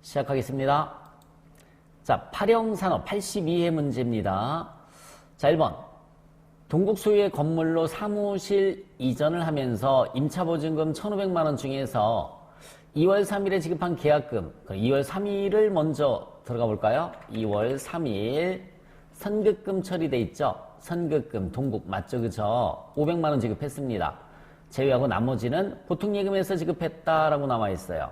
시작하겠습니다. 자, 파령산업 82회 문제입니다. 자, 1번. 동국 소유의 건물로 사무실 이전을 하면서 임차보증금 1,500만원 중에서 2월 3일에 지급한 계약금, 2월 3일을 먼저 들어가 볼까요? 2월 3일 선급금 처리돼 있죠? 선급금, 동국 맞죠? 그죠? 500만원 지급했습니다. 제외하고 나머지는 보통예금에서 지급했다라고 나와 있어요.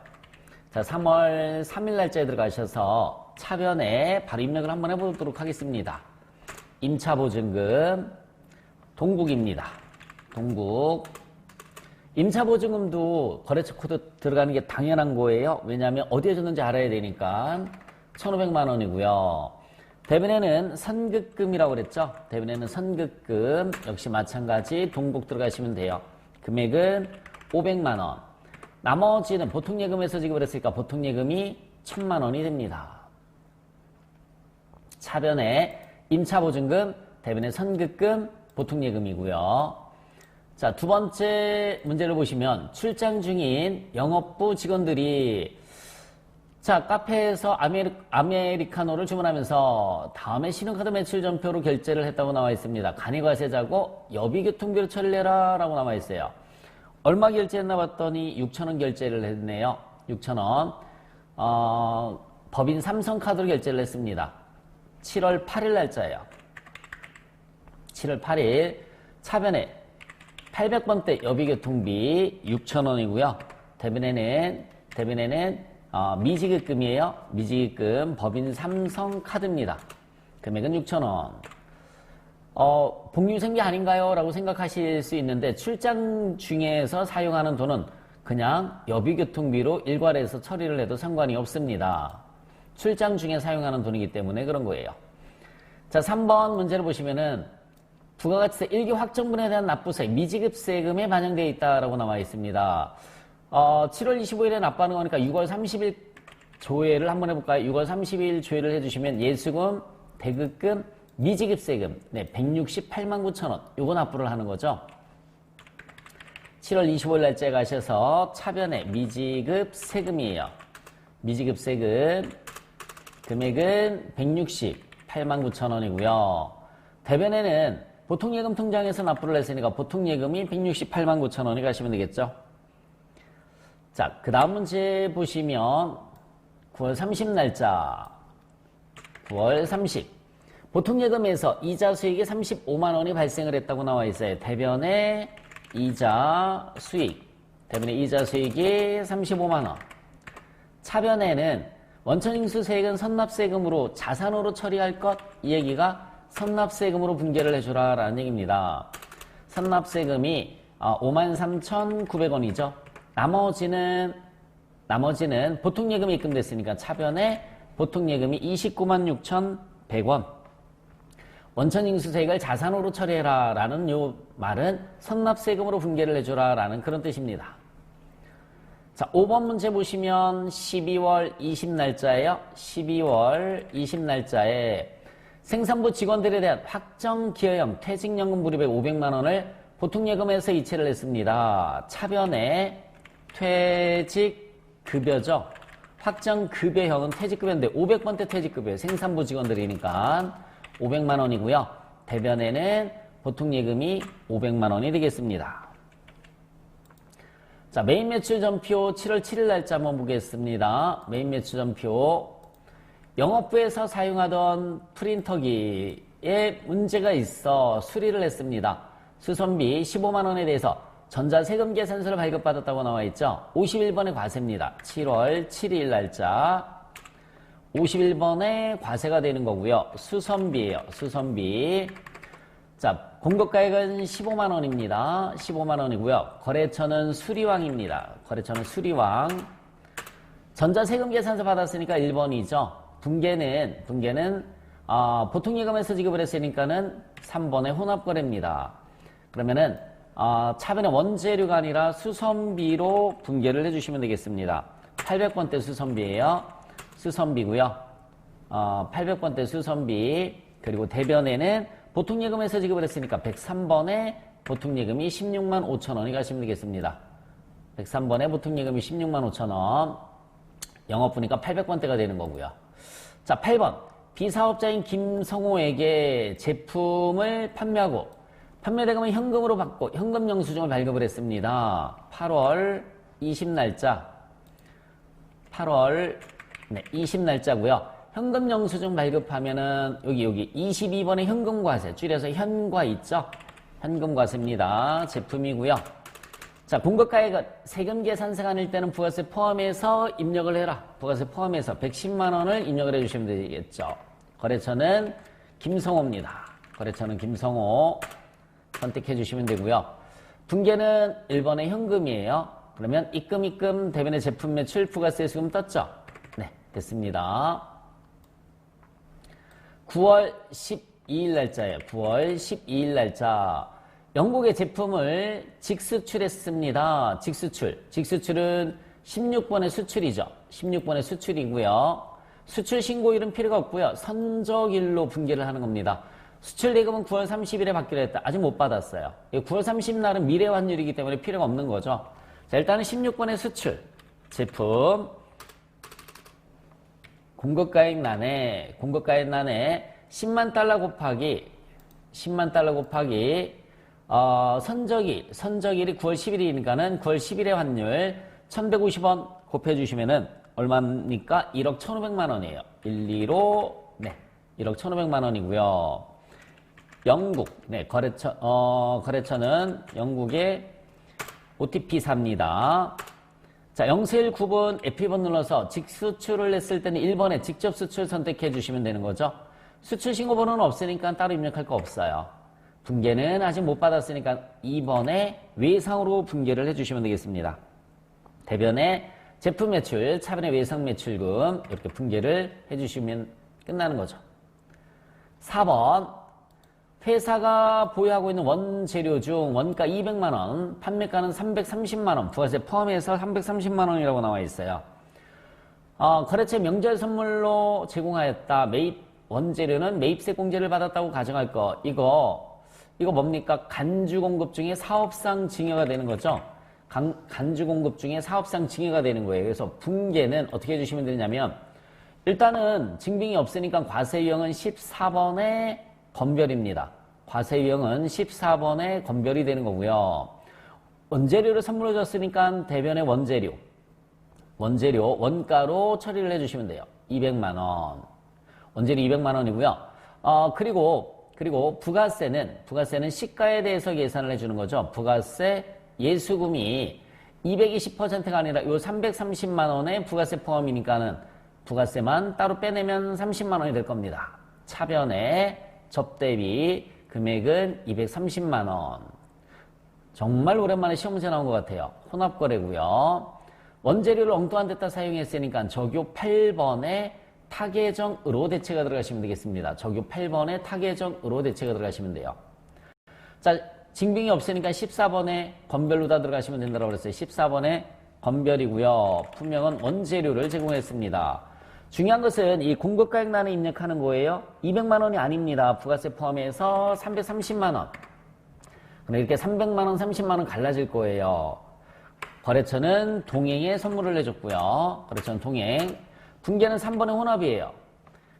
자, 3월 3일 날짜에 들어가셔서 차변에 바로 입력을 한번 해보도록 하겠습니다. 임차보증금 동국입니다. 동국. 임차보증금도 거래처 코드 들어가는 게 당연한 거예요. 왜냐하면 어디에 줬는지 알아야 되니까. 1,500만 원이고요. 대변에는 선급금이라고 그랬죠. 대변에는 선급금 역시 마찬가지 동국 들어가시면 돼요. 금액은 500만 원. 나머지는 보통예금에서 지급을 했으니까 보통예금이 1,000만 원이 됩니다. 차변에 임차보증금, 대변에 선급금, 보통예금이고요. 자, 두 번째 문제를 보시면 출장 중인 영업부 직원들이 자, 카페에서 아메리카노를 주문하면서 다음에 신용카드 매출 전표로 결제를 했다고 나와 있습니다. 간이과세자고 여비교통비로 처리를 해라 라고 나와 있어요. 얼마 결제했나 봤더니 6,000원 결제를 했네요. 6,000원. 법인 삼성카드로 결제를 했습니다. 7월 8일 날짜예요. 7월 8일 차변에 800번대 여비교통비 6,000원이고요. 대변에는 미지급금이에요. 미지급금 법인 삼성카드입니다. 금액은 6,000원. 복류생비 아닌가요? 라고 생각하실 수 있는데 출장 중에서 사용하는 돈은 그냥 여비교통비로 일괄해서 처리를 해도 상관이 없습니다. 출장 중에 사용하는 돈이기 때문에 그런 거예요. 자, 3번 문제를 보시면은 부가가치세 1기 확정분에 대한 납부세 미지급세금에 반영되어 있다라고 나와 있습니다. 7월 25일에 납부하는 거니까 6월 30일 조회를 한번 해볼까요? 6월 30일 조회를 해주시면 예수금, 대급금, 미지급세금 168만 9천원 요거 납부를 하는 거죠. 7월 25일 날짜에 가셔서 차변에 미지급세금이에요. 미지급세금 금액은 168만 9천원이고요. 대변에는 보통예금 통장에서 납부를 했으니까 보통예금이 168만 9천원이 가시면 되겠죠. 자, 그 다음 문제 보시면 9월 30 날짜 9월 30 보통예금에서 이자 수익이 35만 원이 발생을 했다고 나와 있어요. 대변에 이자 수익 대변에 이자 수익이 35만 원. 차변에는 원천징수세액은 선납세금으로 자산으로 처리할 것 이 얘기가 선납세금으로 분개를 해주라 라는 얘기입니다. 선납세금이 53,900원이죠. 나머지는 보통예금이 입금됐으니까 차변에 보통예금이 296,100원. 원천징수세액을 자산으로 처리해라 라는 요 말은 선납세금으로 분개를 해주라 라는 그런 뜻입니다. 자, 5번 문제 보시면 12월 20 날짜예요. 12월 20 날짜에 생산부 직원들에 대한 확정기여형 퇴직연금 불입액 500만 원을 보통예금에서 이체를 했습니다. 차변에 퇴직급여죠. 확정급여형은 퇴직급여인데 500번대 퇴직급여 생산부 직원들이니까 500만 원이고요. 대변에는 보통예금이 500만 원이 되겠습니다. 자, 메인 매출 전표 7월 7일 날짜 한번 보겠습니다. 메인 매출 전표 영업부에서 사용하던 프린터기에 문제가 있어 수리를 했습니다. 수선비 15만 원에 대해서 전자세금 계산서를 발급받았다고 나와 있죠. 51번의 과세입니다. 7월 7일 날짜 51번에 과세가 되는 거고요. 수선비예요. 수선비. 자, 공급가액은 15만 원입니다. 15만 원이고요. 거래처는 수리왕입니다. 거래처는 수리왕. 전자세금 계산서 받았으니까 1번이죠. 분개는 보통예금에서 지급을 했으니까는 3번의 혼합거래입니다. 그러면은 차변에 원재료가 아니라 수선비로 분개를 해주시면 되겠습니다. 800번대 수선비예요. 수선비고요. 800번대 수선비. 그리고 대변에는 보통예금에서 지급을 했으니까 103번에 보통예금이 16만 5천 원이 가시면 되겠습니다. 103번에 보통예금이 16만 5천 원. 영업부니까 800번대가 되는 거고요. 자, 8번. 비사업자인 김성호에게 제품을 판매하고 판매대금은 현금으로 받고 현금 영수증을 발급을 했습니다. 8월 20날짜. 8월 20날짜고요. 현금 영수증 발급하면은 여기 22번에 현금과세 줄여서 현과 있죠? 현금과세입니다. 제품이고요. 자, 공급가액은 세금 계산서가 아닐 때는 부가세 포함해서 입력을 해라. 부가세 포함해서 110만 원을 입력을 해주시면 되겠죠. 거래처는 김성호입니다. 거래처는 김성호 선택해 주시면 되고요. 분계는 1번의 현금이에요. 그러면 입금 대변의 제품 매출 부가세 수금 떴죠? 네, 됐습니다. 9월 12일 날짜예요. 9월 12일 날짜. 영국의 제품을 직수출했습니다. 직수출. 직수출은 16번의 수출이죠. 16번의 수출이고요. 수출 신고일은 필요가 없고요. 선적일로 분계를 하는 겁니다. 수출 대금은 9월 30일에 받기로 했다. 아직 못 받았어요. 9월 30날은 미래 환율이기 때문에 필요가 없는 거죠. 자, 일단은 16번의 수출. 제품. 공급가액란에 10만 달러 곱하기 선적일이 9월 10일이니까는 9월 10일의 환율 1150원 곱해주시면은 얼마입니까? 1억 1,500만 원이에요. 115, 1억 1,500만 원이고요. 영국, 거래처는 영국의 OTP4입니다. 자, 0419번 F2번 눌러서 직수출을 했을 때는 1번에 직접 수출 선택해 주시면 되는 거죠. 수출 신고번호는 없으니까 따로 입력할 거 없어요. 분계는 아직 못 받았으니까 2번에 외상으로 분계를 해주시면 되겠습니다. 대변에 제품 매출, 차변의 외상 매출금 이렇게 분계를 해주시면 끝나는 거죠. 4번 회사가 보유하고 있는 원재료 중 원가 200만원, 판매가는 330만원, 부가세 포함해서 330만원이라고 나와 있어요. 거래처 명절 선물로 제공하였다. 원재료는 매입세 공제를 받았다고 가정할 거. 이거 뭡니까? 간주 공급 중에 사업상 증여가 되는 거죠. 간주 공급 중에 사업상 증여가 되는 거예요. 그래서 분계는 어떻게 해주시면 되냐면 일단은 증빙이 없으니까 과세 유형은 14번의 건별입니다. 과세 유형은 14번의 건별이 되는 거고요. 원재료를 선물로 줬으니까 대변의 원재료 원가로 처리를 해주시면 돼요. 200만원. 원재료 200만원이고요. 그리고 부가세는 시가에 대해서 계산을 해주는 거죠. 부가세 예수금이 220%가 아니라 요 330만원의 부가세 포함이니까는 부가세만 따로 빼내면 30만원이 될 겁니다. 차변의 접대비 금액은 230만원. 정말 오랜만에 시험 문제 나온 것 같아요. 혼합거래고요. 원재료를 엉뚱한 데다 사용했으니까 적요 8번에 타계정으로 대체가 들어가시면 되겠습니다. 적요 8번에 타계정으로 대체가 들어가시면 돼요. 자, 징빙이 없으니까 14번에 건별로 다 들어가시면 된다고 그랬어요. 14번에 건별이고요. 분명은 원재료를 제공했습니다. 중요한 것은 이 공급가액란에 입력하는 거예요. 200만 원이 아닙니다. 부가세 포함해서 330만 원. 그럼 이렇게 300만 원, 30만 원 갈라질 거예요. 거래처는 동행에 선물을 해줬고요. 거래처는 동행. 분계는 3번의 혼합이에요.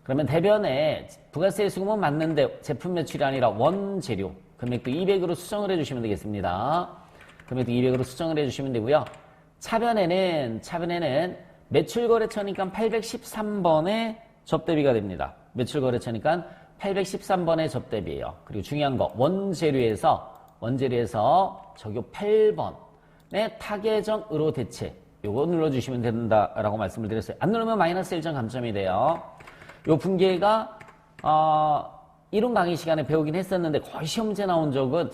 그러면 대변에 부가세 수금은 맞는데 제품 매출이 아니라 원재료. 금액도 200으로 수정을 해주시면 되겠습니다. 금액도 200으로 수정을 해주시면 되고요. 차변에는 매출거래처니까 813번의 접대비가 됩니다. 매출거래처니까 813번의 접대비예요. 그리고 중요한 거 원재료에서 적요 8번의 타계정으로 대체 요거 눌러주시면 된다라고 말씀을 드렸어요. 안 누르면 마이너스 1점 감점이 돼요. 요 분계가 이론 강의 시간에 배우긴 했었는데 거의 시험 문제 나온 적은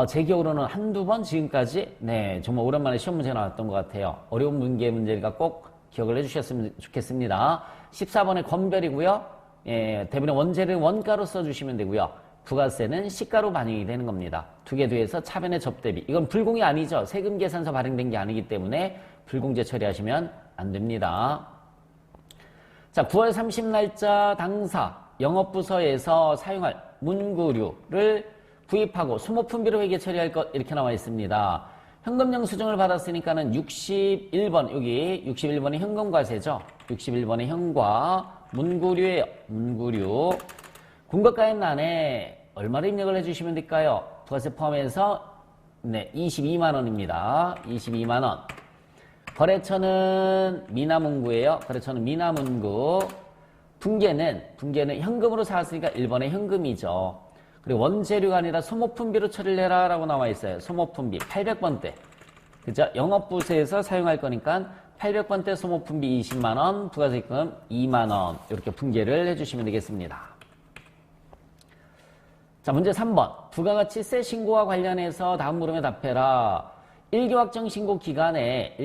제 기억으로는 한두 번 지금까지 정말 오랜만에 시험 문제 나왔던 것 같아요. 어려운 문제니까 꼭 기억을 해주셨으면 좋겠습니다. 14번의 건별이고요. 대변의 원재료 원가로 써주시면 되고요. 부가세는 시가로 반영이 되는 겁니다. 두 개 뒤에서 차변의 접대비. 이건 불공이 아니죠. 세금 계산서 발행된 게 아니기 때문에 불공제 처리하시면 안 됩니다. 자, 9월 30날짜 당사 영업부서에서 사용할 문구류를 구입하고 소모품비로 회계 처리할 것 이렇게 나와 있습니다. 현금 영수증을 받았으니까는 61번, 여기 61번이 현금과세죠. 61번이 현과, 문구류예요. 문구류. 공과가입란에 얼마를 입력을 해주시면 될까요? 부가세 포함해서 네, 22만 원입니다. 22만 원. 거래처는 미나문구예요. 거래처는 미나문구. 분계는 현금으로 사왔으니까 1번의 현금이죠. 그리고 원재료가 아니라 소모품비로 처리를 해라 라고 나와 있어요. 소모품비 800번대. 그죠? 영업부서에서 사용할 거니까 800번대 소모품비 20만원, 부가세금 2만원. 이렇게 분계를 해주시면 되겠습니다. 자, 문제 3번. 부가가치세 신고와 관련해서 다음 물음에 답해라. 일기확정신고 기간에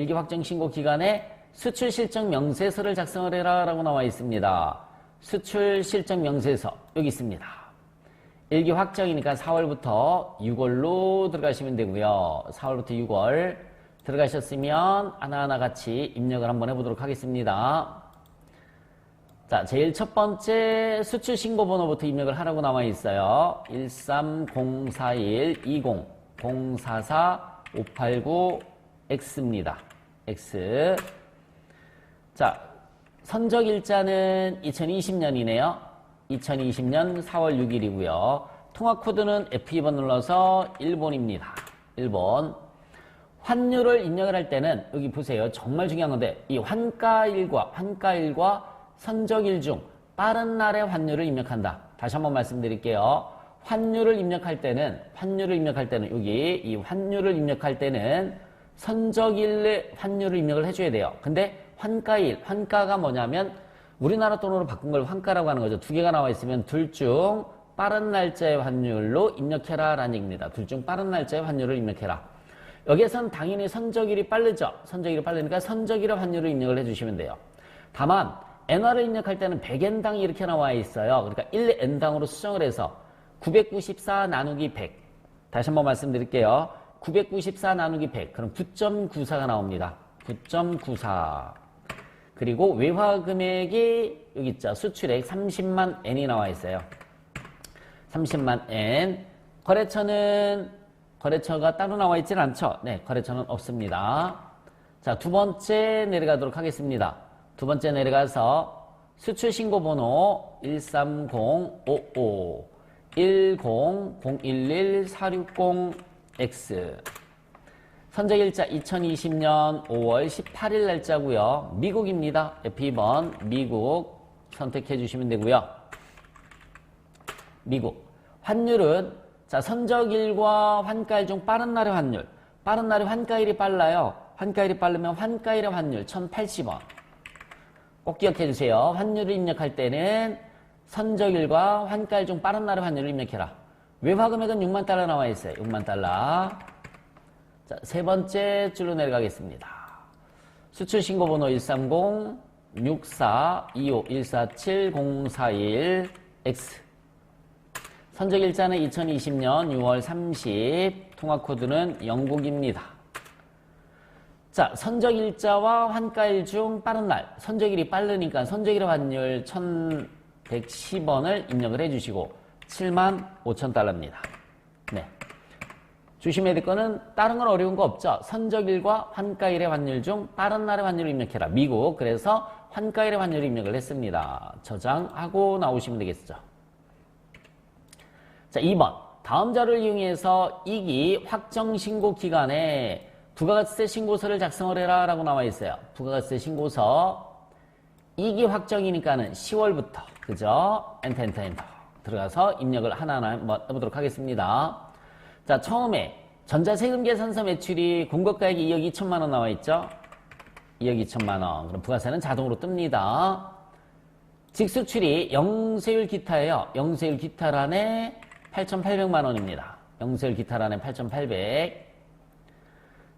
수출 실적 명세서를 작성을 해라 라고 나와 있습니다. 수출 실적 명세서 여기 있습니다. 일기 확정이니까 4월부터 6월로 들어가시면 되고요. 4월부터 6월 들어가셨으면 하나하나 같이 입력을 한번 해보도록 하겠습니다. 자, 제일 첫 번째 수출 신고 번호부터 입력을 하라고 나와 있어요. 1304120044589589X입니다. X. 자, 선적일자는 2020년이네요. 2020년 4월 6일이고요. 통화코드는 F2번 눌러서 1번입니다. 1번. 환율을 입력을 할 때는 여기 보세요. 정말 중요한 건데 이 환가일과 선적일 중 빠른 날의 환율을 입력한다. 다시 한번 말씀드릴게요. 환율을 입력할 때는 여기 이 환율을 입력할 때는 선적일의 환율을 입력을 해줘야 돼요. 근데 환가가 뭐냐면 우리나라 돈으로 바꾼 걸 환가라고 하는 거죠. 두 개가 나와 있으면 둘 중 빠른 날짜의 환율로 입력해라 라는 얘기입니다. 둘 중 빠른 날짜의 환율을 입력해라. 여기에선 당연히 선적일이 빠르죠. 선적일이 빠르니까 선적일의 환율을 입력을 해주시면 돼요. 다만 엔화를 입력할 때는 100엔당이 이렇게 나와 있어요. 그러니까 1엔당으로 수정을 해서 994 나누기 100. 다시 한번 말씀드릴게요. 994 나누기 100. 그럼 9.94가 나옵니다. 9.94. 그리고 외화 금액이 여기 있죠. 수출액 30만 N이 나와 있어요. 30만 N. 거래처가 따로 나와 있지는 않죠. 네, 거래처는 없습니다. 자, 두 번째 내려가도록 하겠습니다. 두 번째 내려가서 수출신고번호 13055 10011-460X. 선적일자 2020년 5월 18일 날짜고요. 미국입니다. F2번 미국 선택해 주시면 되고요. 미국. 환율은 자 선적일과 환가일 중 빠른 날의 환율. 빠른 날의 환가일이 빨라요. 환가일이 빠르면 환가일의 환율 1080원. 꼭 기억해 주세요. 환율을 입력할 때는 선적일과 환가일 중 빠른 날의 환율을 입력해라. 외화 금액은 6만 달러 나와 있어요. 6만 달러. 자, 세 번째 줄로 내려가겠습니다. 수출 신고 번호 130-6425-147-041X. 선적일자는 2020년 6월 30, 통화코드는 영국입니다. 자, 선적일자와 환가일 중 빠른 날. 선적일이 빠르니까 선적일의 환율 1110원을 입력을 해주시고 75,000달러입니다. 네. 조심해야 될 거는 다른 건 어려운 거 없죠. 선적일과 환가일의 환율 중 빠른 날의 환율을 입력해라. 미국. 그래서 환가일의 환율을 입력을 했습니다. 저장하고 나오시면 되겠죠. 자, 2번. 다음 자료를 이용해서 2기 확정신고 기간에 부가가치세 신고서를 작성을 해라 라고 나와 있어요. 부가가치세 신고서 2기 확정이니까는 10월부터 그죠? 엔터 들어가서 입력을 하나하나 한번 해보도록 하겠습니다. 자, 처음에 전자세금 계산서 매출이 공급가액이 2억 2천만 원 나와 있죠? 2억 2천만 원. 그럼 부가세는 자동으로 뜹니다. 직수출이 영세율 기타예요. 영세율 기타란에 8,800만 원입니다. 영세율 기타란에 8,800.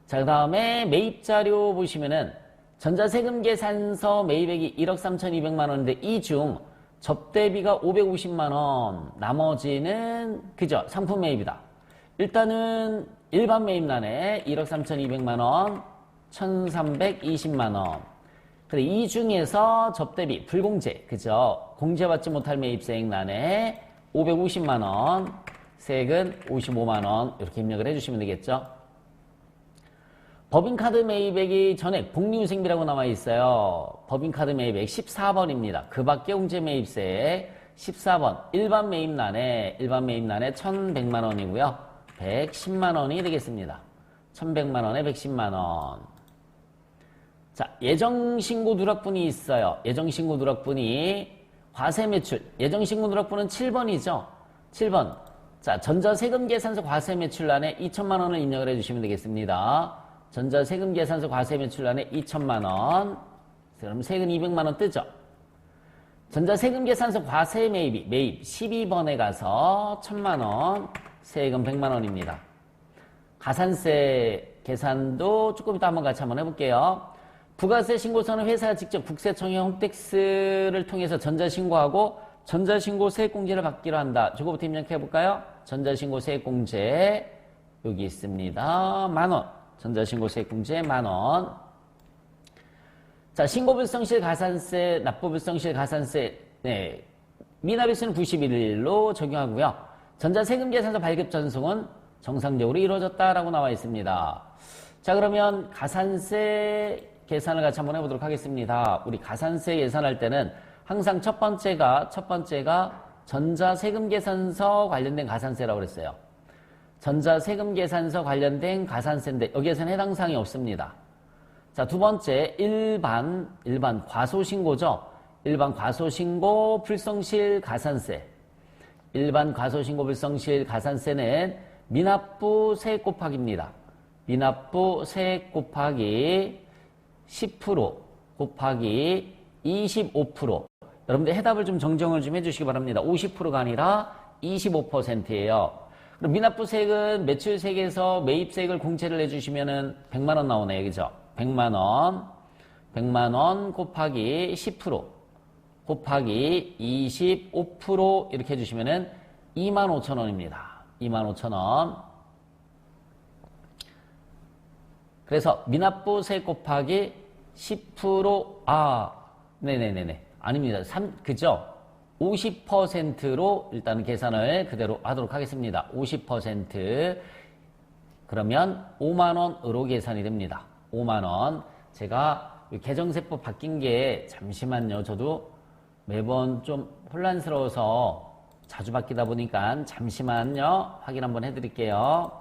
자, 그 다음에 매입자료 보시면은 전자세금 계산서 매입액이 1억 3,200만 원인데 이 중 접대비가 550만 원. 나머지는 그죠? 상품 매입이다. 일단은 일반 매입란에 1억 3,200만 원, 1,320만 원. 근데 이 중에서 접대비 불공제, 그죠? 공제받지 못할 매입세액란에 550만 원, 세액은 55만 원 이렇게 입력을 해주시면 되겠죠. 법인카드 매입액이 전액 복리후생비라고 나와 있어요. 법인카드 매입액 14번입니다. 그 밖에 웅재 매입세 14번 일반 매입란에 1,100만 원이고요. 110만 원이 되겠습니다. 1,100만 원에 110만 원. 자, 예정신고 누락분이 있어요. 예정신고 누락분이 과세매출. 예정신고 누락분은 7번이죠. 7번. 자, 전자세금계산서 과세매출란에 2천만 원을 입력을 해주시면 되겠습니다. 전자세금계산서 과세매출란에 2천만 원. 그럼 세금 200만 원 뜨죠. 전자세금계산서 과세매입이 매입 12번에 가서 1,000만 원, 세금 100만 원입니다. 가산세 계산도 조금 이따 한번 같이 한번 해볼게요. 부가세 신고서는 회사가 직접 국세청의 홈택스를 통해서 전자신고하고 전자신고 세액공제를 받기로 한다. 저거부터 입력해볼까요? 전자신고 세액공제 여기 있습니다. 만원. 전자신고 세액공제 만원. 자, 신고불성실 가산세, 납부불성실 가산세, 네. 미납일수는 91일로 적용하고요. 전자세금계산서 발급 전송은 정상적으로 이루어졌다라고 나와 있습니다. 자, 그러면 가산세 계산을 같이 한번 해보도록 하겠습니다. 우리 가산세 예산할 때는 항상 첫 번째가 전자세금계산서 관련된 가산세라고 그랬어요. 전자세금계산서 관련된 가산세인데 여기에서는 해당 사항이 없습니다. 자, 두 번째 일반 과소신고죠. 일반 과소신고 불성실 가산세. 일반 과소신고 불성실 가산세는 미납부 세액 곱하기입니다. 미납부 세액 곱하기 10% 곱하기 25%. 여러분들 해답을 좀 정정을 좀 해주시기 바랍니다. 50%가 아니라 25%예요. 그럼 미납부 세액은 매출세액에서 매입세액을 공제를 해주시면은 100만 원 나오네요. 그죠? 100만 원 곱하기 10% 곱하기 25% 이렇게 해주시면은 25,000원입니다. 25,000원. 그래서 미납부 세액 곱하기 10% 네네네네. 아닙니다. 그죠? 50%로 일단 계산을 그대로 하도록 하겠습니다. 50% 그러면 5만원으로 계산이 됩니다. 5만원. 제가 계정세법 바뀐 게 잠시만요. 저도 매번 좀 혼란스러워서 자주 바뀌다 보니까 잠시만요. 확인 한번 해드릴게요.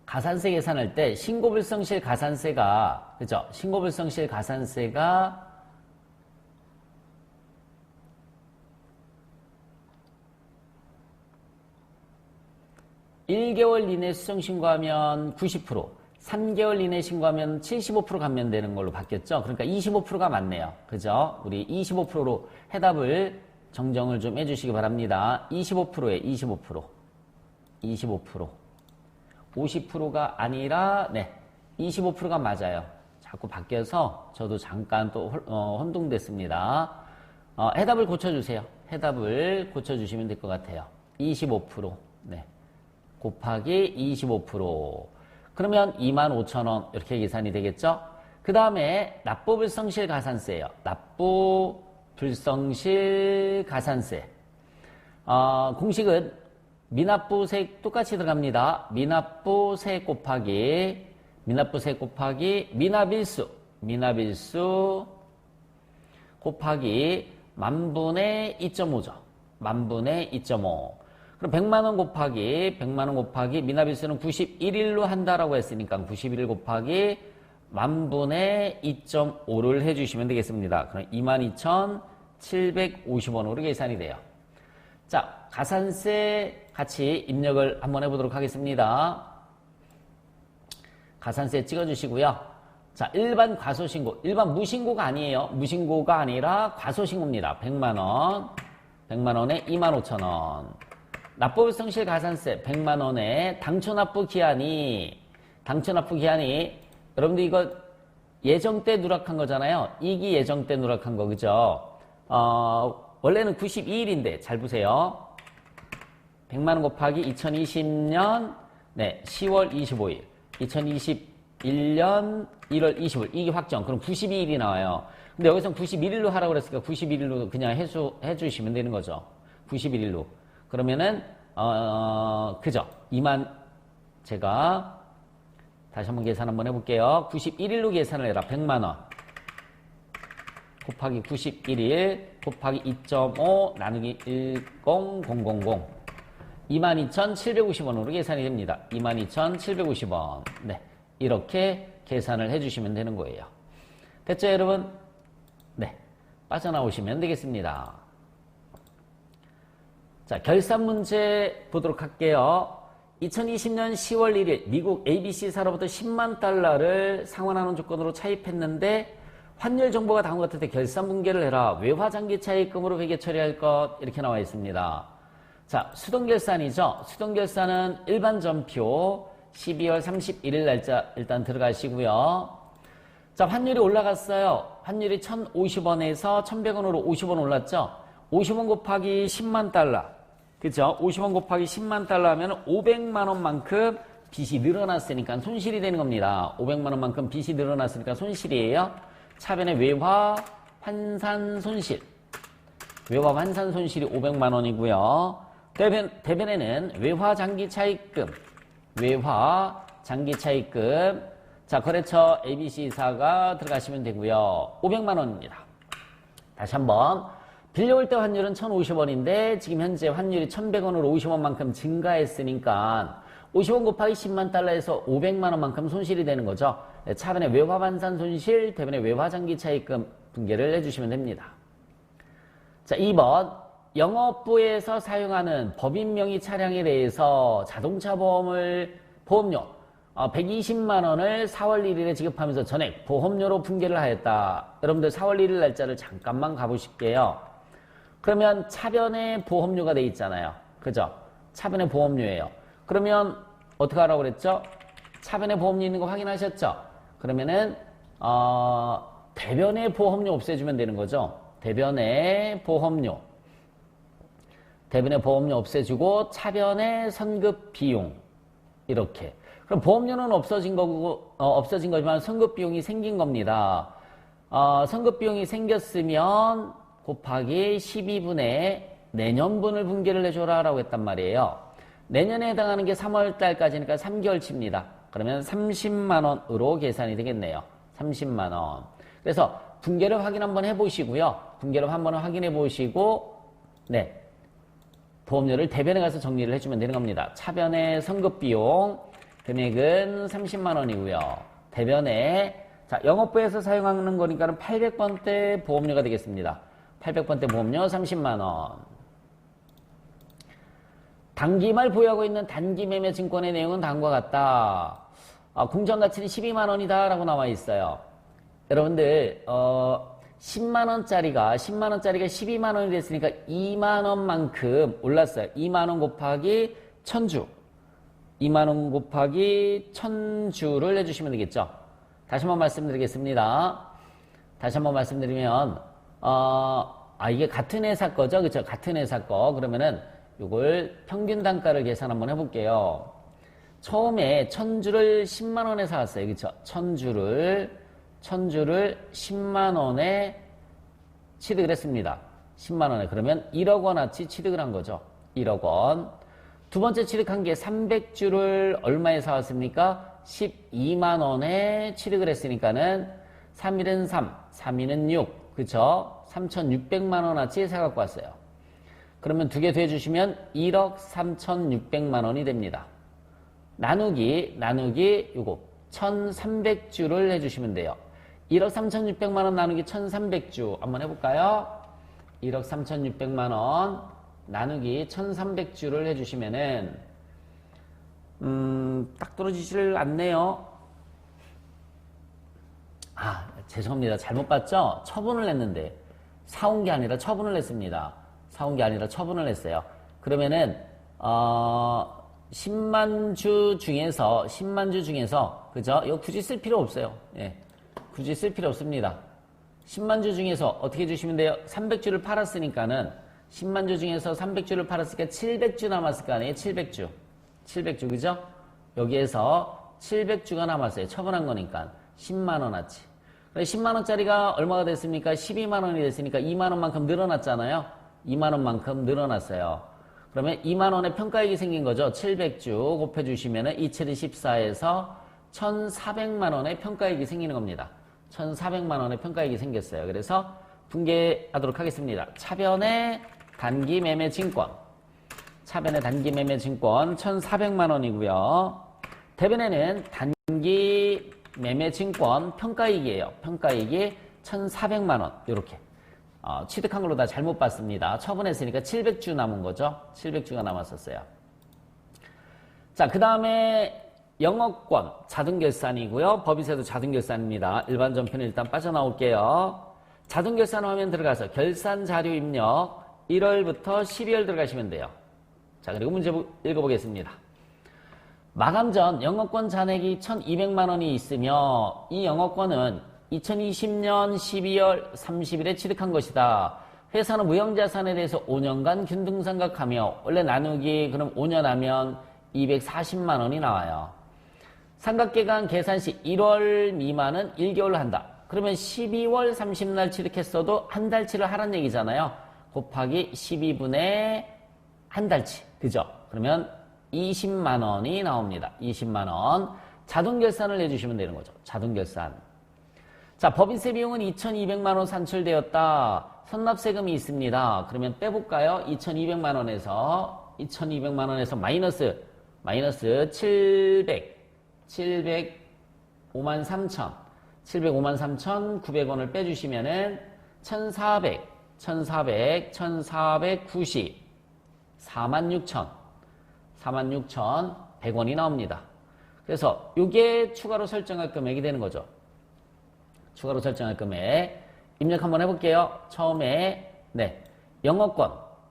가산세 계산할 때 신고불성실 가산세가 그죠? 신고불성실 가산세가 1개월 이내 수정신고하면 90%, 3개월 이내 신고하면 75% 감면되는 걸로 바뀌었죠. 그러니까 25%가 맞네요. 그죠? 우리 25%로 해답을 정정을 좀 해주시기 바랍니다. 25%에 25%. 25%. 50%가 아니라, 네. 25%가 맞아요. 자꾸 바뀌어서 저도 잠깐 또 혼동됐습니다. 해답을 고쳐주세요. 해답을 고쳐주시면 될 것 같아요. 25%. 네. 곱하기 25%. 그러면 25,000원 이렇게 계산이 되겠죠? 그 다음에 납부불성실 가산세예요. 납부불성실 가산세. 공식은 미납부세액 똑같이 들어갑니다. 미납부세액 곱하기 미납일수 곱하기 만분의 2.5죠. 만분의 2.5. 그럼 100만원 곱하기 미납일수는 91일로 한다라고 했으니까 91일 곱하기 만분의 2.5를 해주시면 되겠습니다. 그럼 22,750원으로 계산이 돼요. 자, 가산세 같이 입력을 한번 해보도록 하겠습니다. 가산세 찍어주시고요. 자, 일반 과소신고, 일반 무신고가 아니에요. 무신고가 아니라 과소신고입니다. 100만원, 100만원에 25,000원. 납부불성실 가산세 100만원에 당초납부 기한이 여러분들 이거 예정 때 누락한 거잖아요. 이기 예정 때 누락한 거 그죠? 원래는 92일인데 잘 보세요. 100만원 곱하기 2020년 네 10월 25일 2021년 1월 25일 이게 확정. 그럼 92일이 나와요. 근데 여기서 91일로 하라고 그랬으니까 91일로 그냥 해주시면 되는 거죠. 91일로. 그러면은, 그죠? 2만, 제가 다시 한번 계산 한번 해볼게요. 91일로 계산을 해라. 100만원. 곱하기 91일 곱하기 2.5 나누기 10000. 22,750원으로 계산이 됩니다. 22,750원. 네. 이렇게 계산을 해주시면 되는 거예요. 됐죠, 여러분? 네. 빠져나오시면 되겠습니다. 자, 결산 문제 보도록 할게요. 2020년 10월 1일 미국 ABC사로부터 10만 달러를 상환하는 조건으로 차입했는데 환율 정보가 다음과 같을 때 결산 분계를 해라. 외화장기 차입금으로 회계 처리할 것 이렇게 나와 있습니다. 자, 수동결산이죠. 수동결산은 일반 전표 12월 31일 날짜 일단 들어가시고요. 자, 환율이 올라갔어요. 환율이 1,050원에서 1,100원으로 50원 올랐죠. 50원 곱하기 10만 달러. 그죠? 50원 곱하기 10만 달러 하면 500만 원만큼 빚이 늘어났으니까 손실이 되는 겁니다. 500만 원만큼 빚이 늘어났으니까 손실이에요. 차변의 외화 환산 손실. 외화 환산 손실이 500만 원이고요. 대변에는 외화 장기 차입금. 외화 장기 차입금. 자, 거래처 ABC사가 들어가시면 되고요. 500만 원입니다. 다시 한번. 빌려올 때 환율은 1,050원인데 지금 현재 환율이 1,100원으로 50원만큼 증가했으니까 50원 곱하기 10만 달러에서 500만 원만큼 손실이 되는 거죠. 차변의 외화 환산 손실, 대변의 외화 장기 차입금 분계를 해주시면 됩니다. 자, 2번. 영업부에서 사용하는 법인 명의 차량에 대해서 자동차 보험료 120만 원을 4월 1일에 지급하면서 전액 보험료로 분계를 하였다. 여러분들 4월 1일 날짜를 잠깐만 가보실게요. 그러면 차변에 보험료가 돼 있잖아요. 그죠? 차변에 보험료예요. 그러면 어떻게 하라고 그랬죠? 차변에 보험료 있는 거 확인하셨죠? 그러면은 대변에 보험료 없애주면 되는 거죠. 대변에 보험료 없애주고 차변에 선급 비용 이렇게. 그럼 보험료는 없어진 거지만 선급 비용이 생긴 겁니다. 선급 비용이 생겼으면 곱하기 12분의 내년분을 분계를 해줘라 라고 했단 말이에요. 내년에 해당하는 게 3월 달까지니까 3개월치입니다. 그러면 30만 원으로 계산이 되겠네요. 30만 원. 그래서 분계를 확인 한번 해보시고요. 분계를 한번 확인해 보시고 네, 보험료를 대변에 가서 정리를 해주면 되는 겁니다. 차변의 선급비용 금액은 30만 원이고요. 대변에 자, 영업부에서 사용하는 거니까는 800번대 보험료가 되겠습니다. 800번대 보험료 30만 원. 단기말 보유하고 있는 단기매매 증권의 내용은 다음과 같다. 공정가치는 12만 원이다 라고 나와 있어요. 여러분들 10만원짜리가 12만 원이 됐으니까 2만 원만큼 올랐어요. 2만 원 곱하기 1000주. 2만 원 곱하기 1000주를 해주시면 되겠죠. 다시 한번 말씀드리겠습니다. 다시 한번 말씀드리면 이게 같은 회사 거죠. 그렇죠? 같은 회사 거. 그러면은 이걸 평균 단가를 계산 한번 해볼게요. 처음에 1000주를 10만 원에 사왔어요. 그렇죠? 1000주를 10만 원에 취득을 했습니다. 10만 원에. 그러면 1억 원어치 취득을 한 거죠. 1억 원. 두 번째 취득한 게 300주를 얼마에 사왔습니까? 12만 원에 취득을 했으니까는 3일은 3, 3일은 6. 그쵸? 3,600만 원어치 사갖고 왔어요. 그러면 두 개 더해주시면 1억 3,600만 원이 됩니다. 나누기 요거 1,300주를 해주시면 돼요. 1억 3,600만 원 나누기 1,300주 한번 해볼까요? 1억 3,600만 원 나누기 1,300주를 해주시면은 딱 떨어지질 않네요. 죄송합니다. 잘못 봤죠? 처분을 했는데 사온 게 아니라 처분을 했습니다. 사온 게 아니라 처분을 했어요. 그러면은 10만 주 중에서 그죠? 이거 굳이 쓸 필요 없어요. 예. 굳이 쓸 필요 없습니다. 10만 주 중에서 어떻게 주시면 돼요? 300주를 팔았으니까는 10만 주 중에서 300주를 팔았으니까 700주 남았을 거 아니에요? 700주. 700주, 그죠? 여기에서 700주가 남았어요. 처분한 거니까. 10만 원어치. 10만 원짜리가 얼마가 됐습니까? 12만 원이 됐으니까 2만 원만큼 늘어났잖아요. 2만 원만큼 늘어났어요. 그러면 2만 원의 평가액이 생긴 거죠. 700주 곱해주시면 2714에서 1,400만 원의 평가액이 생기는 겁니다. 1,400만 원의 평가액이 생겼어요. 그래서 분개하도록 하겠습니다. 차변의 단기 매매 증권. 차변의 단기 매매 증권 1,400만 원이고요. 대변에는 단기 매매 증권 평가이익이에요. 평가이익이 1,400만 원. 이렇게. 취득한 걸로 다 잘못 봤습니다. 처분했으니까 700주 남은 거죠. 700주가 남았었어요. 자, 그 다음에 영업권 자동결산이고요. 법인세도 자동결산입니다. 일반 전편은 일단 빠져나올게요. 자동결산 화면 들어가서 결산 자료 입력 1월부터 12월 들어가시면 돼요. 자, 그리고 문제 읽어보겠습니다. 마감 전 영업권 잔액이 1,200만 원이 있으며 이 영업권은 2020년 12월 30일에 취득한 것이다. 회사는 무형자산에 대해서 5년간 균등상각하며 원래 나누기 그럼 5년 하면 240만 원이 나와요. 상각기간 계산 시 1월 미만은 1개월로 한다. 그러면 12월 30날 취득했어도 한 달치를 하란 얘기잖아요. 곱하기 12분의 한 달치. 그죠? 그러면 20만 원이 나옵니다. 20만 원. 자동 결산을 해주시면 되는 거죠. 자동 결산. 자, 법인세 비용은 2,200만 원 산출되었다. 선납세금이 있습니다. 그러면 빼볼까요? 2,200만 원에서 마이너스 705만 3,900원을 빼주시면은 1,490, 46,100원이 나옵니다. 그래서 이게 추가로 설정할 금액이 되는 거죠. 추가로 설정할 금액. 입력 한번 해볼게요. 처음에,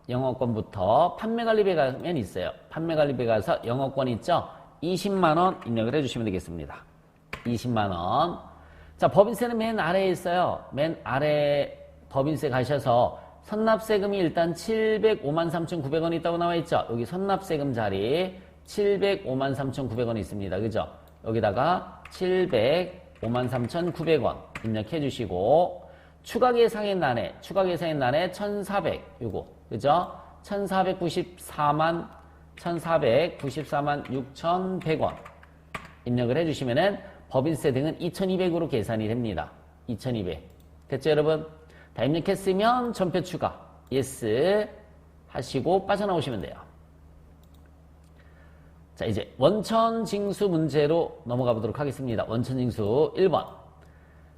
영업권부터 판매관리비에 가면 있어요. 판매관리비에 가서 영업권 있죠? 20만원 입력을 해주시면 되겠습니다. 20만원. 자, 법인세는 맨 아래에 있어요. 맨 아래 법인세 가셔서 선납세금이 일단 705만 3,900원이 있다고 나와 있죠? 여기 선납세금 자리 705만 3,900원이 있습니다. 그죠? 여기다가 705만 3,900원 입력해 주시고 추가계상액란에 1,400 요거 그죠? 1,494만 6,100원 입력을 해주시면은 법인세 등은 2,200으로 계산이 됩니다. 2,200 됐죠 여러분? 다 입력했으면 전표 추가 예스 하시고 빠져나오시면 돼요. 자, 이제 원천징수 문제로 넘어가 보도록 하겠습니다. 원천징수 1번.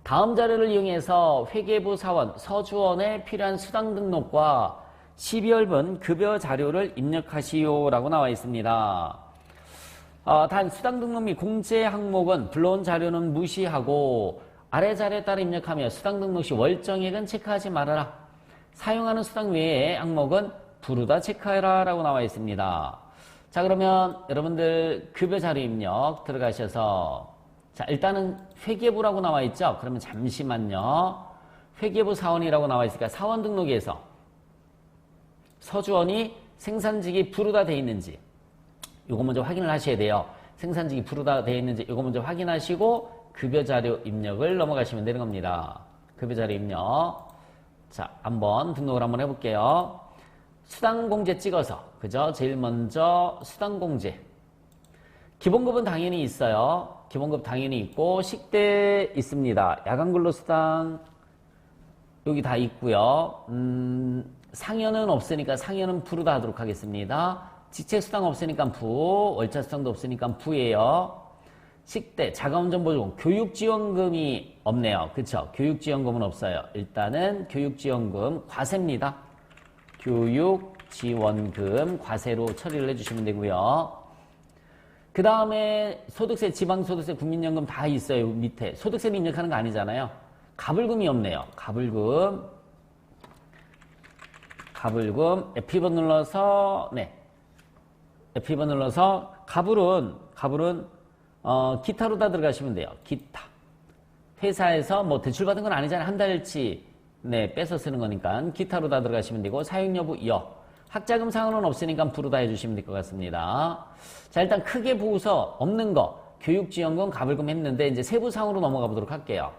다음 자료를 이용해서 회계부 사원 서주원에 필요한 수당 등록과 12월분 급여 자료를 입력하시오 라고 나와 있습니다. 단 수당 등록 및 공제 항목은 불러온 자료는 무시하고 아래 자료에 따라 입력하며 수당 등록 시 월정액은 체크하지 말아라. 사용하는 수당 외의 항목은 부르다 체크해라 라고 나와 있습니다. 자, 그러면 여러분들 급여 자료 입력 들어가셔서 자, 일단은 회계부라고 나와 있죠? 그러면 잠시만요. 회계부 사원이라고 나와 있으니까 사원 등록에서 서주원이 생산직이 부르다 돼 있는지 요거 먼저 확인을 하셔야 돼요. 생산직이 부르다 돼 있는지 요거 먼저 확인하시고 급여 자료 입력을 넘어가시면 되는 겁니다. 급여 자료 입력. 자, 한번 등록을 한번 해볼게요. 수당공제 찍어서 그죠? 제일 먼저 수당공제. 기본급은 당연히 있어요. 기본급 당연히 있고 식대 있습니다. 야간근로수당 여기 다 있고요. 상여는 없으니까 상여는 부르다 하도록 하겠습니다. 직책수당 없으니까 부, 월차수당도 없으니까 부예요. 식대, 자가운전보조금, 교육지원금이 없네요. 그쵸? 교육지원금은 없어요. 일단은 교육지원금 과세입니다. 교육지원금 과세로 처리를 해주시면 되고요. 그 다음에 소득세, 지방소득세, 국민연금 다 있어요. 밑에. 소득세는 입력하는 거 아니잖아요. 가불금이 없네요. 가불금, F2번 눌러서, F2번 눌러서, 가불은, 기타로 다 들어가시면 돼요. 기타. 회사에서 뭐 대출받은 건 아니잖아요. 한 달치, 빼서 쓰는 거니까. 기타로 다 들어가시면 되고, 사용여부, 학자금 상환은 없으니까 부르다 해주시면 될 것 같습니다. 자, 일단 크게 보고서 없는 거, 교육지원금, 가불금 했는데, 이제 세부상으로 넘어가 보도록 할게요.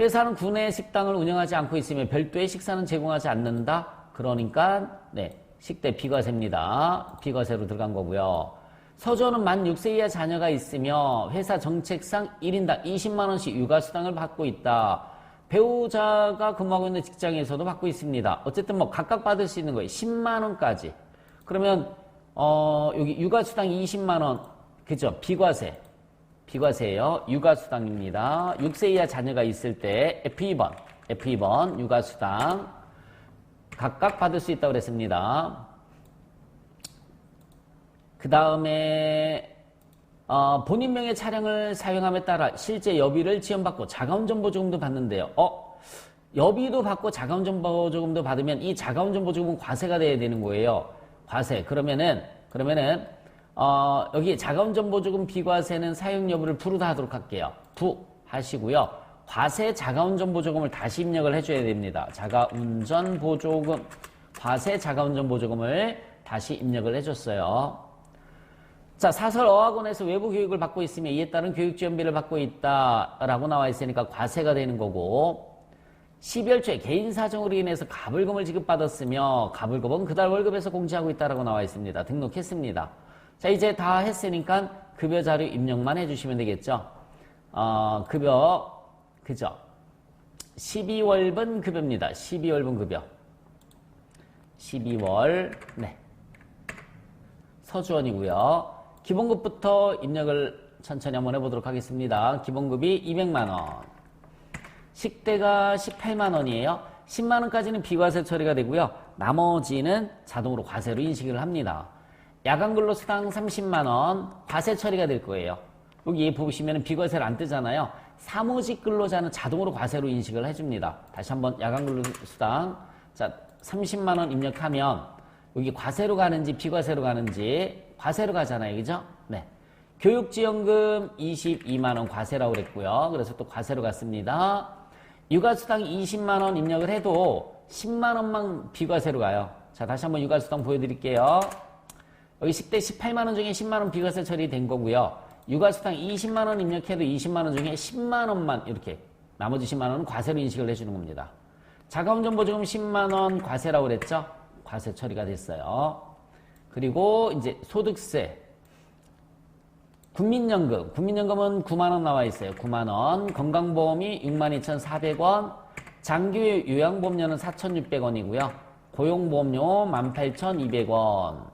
회사는 구내 식당을 운영하지 않고 있으며 별도의 식사는 제공하지 않는다. 그러니까 네, 식대 비과세입니다. 비과세로 들어간 거고요. 서주호는 만 6세 이하 자녀가 있으며 회사 정책상 1인당 20만 원씩 육아수당을 받고 있다. 배우자가 근무하고 있는 직장에서도 받고 있습니다. 어쨌든 뭐 각각 받을 수 있는 거예요. 10만 원까지. 그러면 여기 육아수당 20만 원, 그죠? 비과세. 비과세예요. 육아수당입니다. 6세 이하 자녀가 있을 때 F2번 육아수당 각각 받을 수 있다고 그랬습니다. 그 다음에 본인 명의 차량을 사용함에 따라 실제 여비를 지원받고 자가운전보조금도 받는데요. 여비도 받고 자가운전보조금도 받으면 이 자가운전보조금은 과세가 돼야 되는 거예요. 과세. 그러면은 여기 자가운전보조금 비과세는 사용 여부를 부르다 하도록 할게요. 부 하시고요. 과세 자가운전보조금을 다시 입력을 해줘야 됩니다. 자가운전보조금, 과세 자가운전보조금을 다시 입력을 해줬어요. 자, 사설 어학원에서 외부 교육을 받고 있으며 이에 따른 교육지원비를 받고 있다라고 나와 있으니까 과세가 되는 거고, 12월 초에 개인 사정으로 인해서 가불금을 지급받았으며 가불금은 그달 월급에서 공제하고 있다라고 나와 있습니다. 등록했습니다. 자, 이제 다 했으니까 급여 자료 입력만 해주시면 되겠죠. 급여, 그죠? 12월분 급여입니다. 12월분 급여. 12월, 네. 서주원이고요. 기본급부터 입력을 천천히 한번 해보도록 하겠습니다. 기본급이 200만원. 식대가 18만원이에요. 10만원까지는 비과세 처리가 되고요. 나머지는 자동으로 과세로 인식을 합니다. 야간근로수당 30만원 과세 처리가 될 거예요. 여기 보시면 비과세를 안 뜨잖아요. 사무직 근로자는 자동으로 과세로 인식을 해줍니다. 다시 한번 야간근로수당, 자, 30만원 입력하면 여기 과세로 가는지 비과세로 가는지 과세로 가잖아요. 그죠? 네. 교육지원금 22만원 과세라고 그랬고요. 그래서 또 과세로 갔습니다. 육아수당 20만원 입력을 해도 10만원만 비과세로 가요. 자, 다시 한번 육아수당 보여드릴게요. 여기 식대 18만원 중에 10만원 비과세 처리된 거고요. 육아수당 20만원 입력해도 20만원 중에 10만원만 이렇게 나머지 10만원은 과세로 인식을 해주는 겁니다. 자가운전보조금 10만원 과세라고 그랬죠? 과세 처리가 됐어요. 그리고 이제 소득세, 국민연금은 9만원 나와 있어요. 9만원, 건강보험이 62,400원, 장기 요양보험료는 4,600원이고요. 고용보험료 18,200원,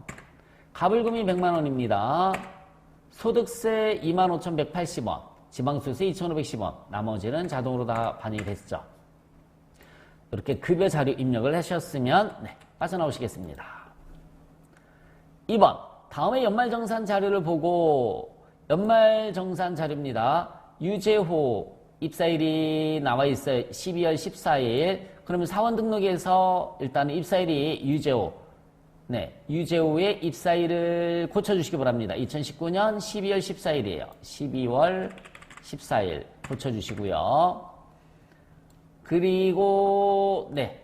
가불금이 100만원입니다. 소득세 25,180원, 지방소득세 2,510원, 나머지는 자동으로 다 반영이 됐죠. 이렇게 급여 자료 입력을 하셨으면 네, 빠져나오시겠습니다. 2번, 다음에 연말정산 자료를 보고 연말정산 자료입니다. 유재호 입사일이 나와 있어요. 12월 14일. 그러면 사원 등록에서 일단 입사일이 유재호. 네, 유재호의 입사일을 고쳐주시기 바랍니다. 2019년 12월 14일이에요. 12월 14일 고쳐주시고요. 그리고 네,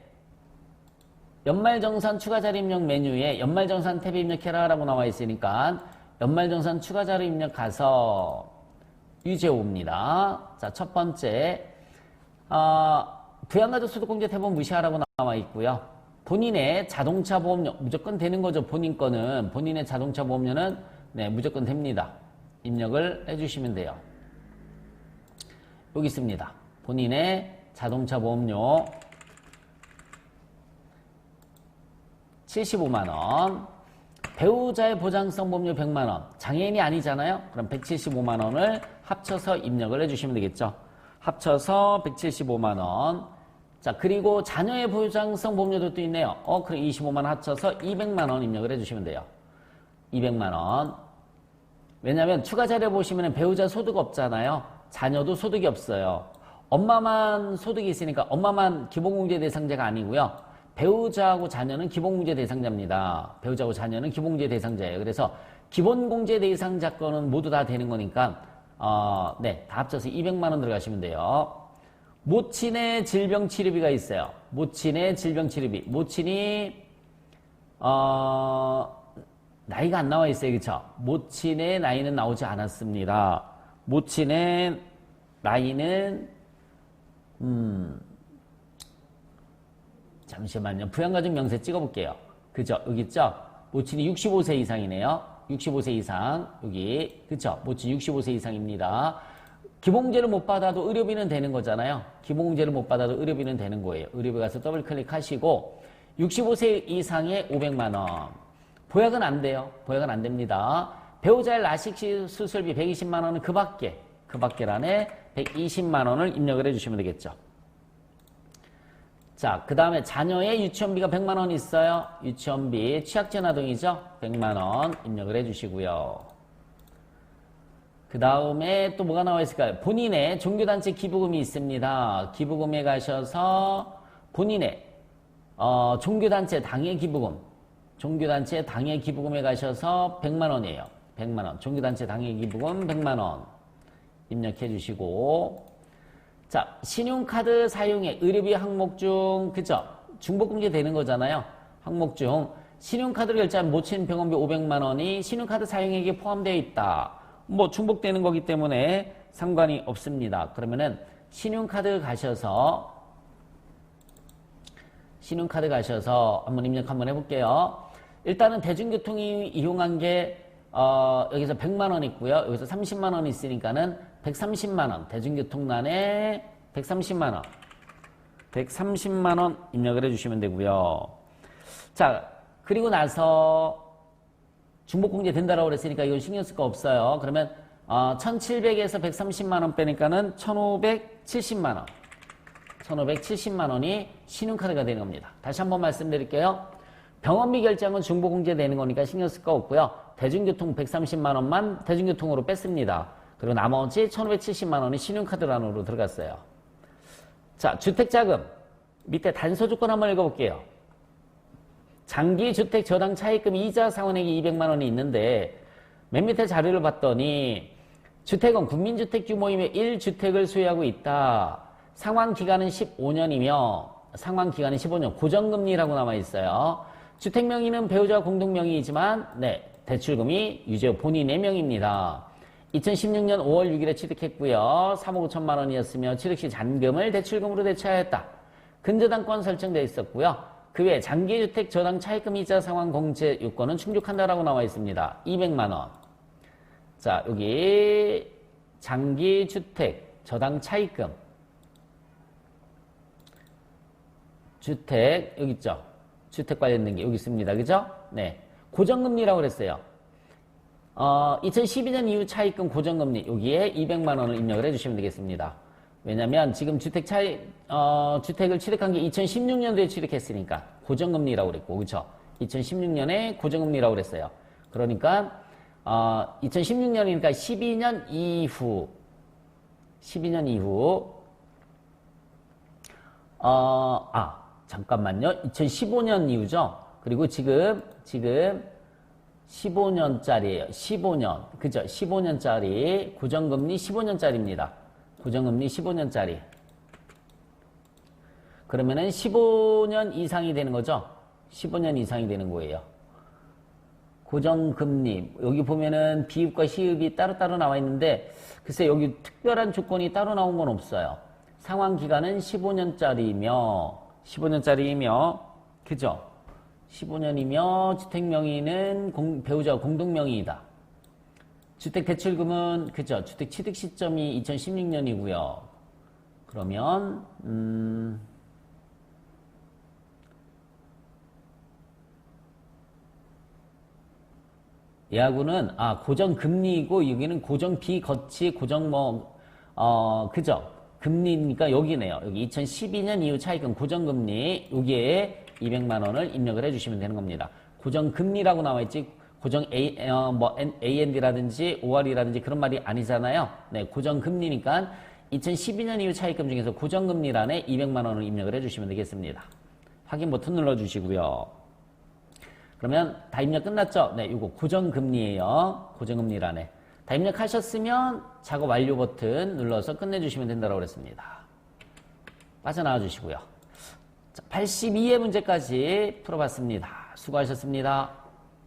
연말정산 추가자료 입력 메뉴에 연말정산 탭에 입력해라 라고 나와 있으니까 연말정산 추가자료 입력 가서 유재호입니다. 자, 첫 번째 부양가족소득공제 탭은 무시하라고 나와 있고요. 본인의 자동차 보험료 무조건 되는 거죠. 본인 거는 본인의 자동차 보험료는 네, 무조건 됩니다. 입력을 해주시면 돼요. 여기 있습니다. 본인의 자동차 보험료 75만원, 배우자의 보장성 보험료 100만원, 장애인이 아니잖아요. 그럼 175만원을 합쳐서 입력을 해주시면 되겠죠. 합쳐서 175만원. 자, 그리고 자녀의 보장성 보험료도 또 있네요. 그럼 25만원 합쳐서 200만원 입력을 해주시면 돼요. 200만원. 왜냐하면 추가 자료 보시면 배우자 소득 없잖아요. 자녀도 소득이 없어요. 엄마만 소득이 있으니까 엄마만 기본공제 대상자가 아니고요. 배우자하고 자녀는 기본공제 대상자입니다. 배우자하고 자녀는 기본공제 대상자예요. 그래서 기본공제 대상자 거는 모두 다 되는 거니까 네, 다 합쳐서 200만원 들어가시면 돼요. 모친의 질병치료비가 있어요. 모친의 질병치료비. 모친이 나이가 안 나와 있어요. 그렇죠? 모친의 나이는 나오지 않았습니다. 모친의 나이는 잠시만요. 부양가족 명세 찍어볼게요. 그죠? 여기 있죠? 모친이 65세 이상이네요. 65세 이상. 여기. 그쵸? 모친 65세 이상입니다. 기본공제를 못 받아도 의료비는 되는 거잖아요. 기본공제를 못 받아도 의료비는 되는 거예요. 의료비 가서 더블 클릭하시고 65세 이상의 500만 원. 보약은 안 돼요. 보약은 안 됩니다. 배우자의 라식 수술비 120만 원은 그 밖에란에 120만 원을 입력을 해주시면 되겠죠. 자, 그 다음에 자녀의 유치원비가 100만 원 있어요. 유치원비 취약전 아동이죠. 100만 원 입력을 해주시고요. 그 다음에 또 뭐가 나와 있을까요? 본인의 종교단체 기부금이 있습니다. 기부금에 가셔서 본인의 종교단체 당해 기부금, 종교단체 당해 기부금에 가셔서 100만 원이에요. 100만 원. 종교단체 당해 기부금 100만 원 입력해 주시고, 자, 신용카드 사용액 의료비 항목 중, 그죠? 중복공제 되는 거잖아요. 항목 중 신용카드로 결제한 모친 병원비 500만 원이 신용카드 사용액에 포함되어 있다. 뭐 중복되는 거기 때문에 상관이 없습니다. 그러면은 신용카드 가셔서 한번 입력 한번 해볼게요. 일단은 대중교통 이용한 게 여기서 100만 원 있고요. 여기서 30만 원 있으니까는 130만 원. 대중교통난에 130만 원. 130만 원 입력을 해주시면 되고요. 자, 그리고 나서 중복공제 된다라고 그랬으니까 이건 신경 쓸 거 없어요. 그러면 1700에서 130만 원 빼니까는 1570만 원. 1570만 원이 신용카드가 되는 겁니다. 다시 한번 말씀드릴게요. 병원비 결제한 중복공제 되는 거니까 신경 쓸 거 없고요. 대중교통 130만 원만 대중교통으로 뺐습니다. 그리고 나머지 1570만 원이 신용카드란으로 들어갔어요. 자, 주택자금. 밑에 단서 조건 한번 읽어볼게요. 장기주택 저당 차입금 이자 상환액이 200만 원이 있는데 맨 밑에 자료를 봤더니 주택은 국민주택 규모이며 1주택을 소유하고 있다. 상환기간은 15년이며 상환기간은 15년 고정금리라고 남아있어요. 주택명의는 배우자 공동명의이지만 네, 대출금이 유저 본인의 명의입니다. 2016년 5월 6일에 취득했고요. 3억 5천만 원이었으며 취득 시 잔금을 대출금으로 대체하였다. 근저당권 설정되어 있었고요. 그 외에 장기주택 저당 차입금 이자 상환 공제 요건은 충족한다라고 나와 있습니다. 200만 원. 자, 여기 장기주택 저당 차입금 주택 여기 있죠. 주택 관련된 게 여기 있습니다. 그죠? 네. 고정금리라고 그랬어요. 2012년 이후 차입금 고정금리 여기에 200만 원을 입력을 해주시면 되겠습니다. 왜냐면 지금 주택을 취득한 게 2016년도에 취득했으니까 고정금리라고 그랬고, 그렇죠? 2016년에 고정금리라고 그랬어요. 그러니까 2016년이니까 12년 이후 잠깐만요. 2015년 이후죠. 그리고 지금 15년짜리예요. 15년. 그죠? 15년짜리 고정금리 15년짜리입니다. 고정금리 15년짜리. 그러면은 15년 이상이 되는 거죠? 15년 이상이 되는 거예요. 고정금리. 여기 보면은 비읍과 시읍이 따로따로 나와 있는데, 글쎄 여기 특별한 조건이 따로 나온 건 없어요. 상환기간은 15년짜리이며, 그죠? 15년이며, 주택명의는 배우자 공동명의이다. 주택대출금은, 그죠? 주택 취득 시점이 2016년이고요. 그러면, 예하구는, 고정금리이고, 여기는 고정비거치, 그죠? 금리니까 여기네요. 여기 2012년 이후 차입금 고정금리, 여기에 200만 원을 입력을 해주시면 되는 겁니다. 고정금리라고 나와있지, 고정 AND라든지 OR이라든지 그런 말이 아니잖아요. 네, 고정금리니까 2012년 이후 차입금 중에서 고정금리란에 200만 원을 입력을 해주시면 되겠습니다. 확인 버튼 눌러주시고요. 그러면 다 입력 끝났죠? 네, 이거 고정금리예요. 고정금리란에. 다 입력하셨으면 작업 완료 버튼 눌러서 끝내주시면 된다고 그랬습니다. 빠져나와 주시고요. 자, 82의 문제까지 풀어봤습니다. 수고하셨습니다.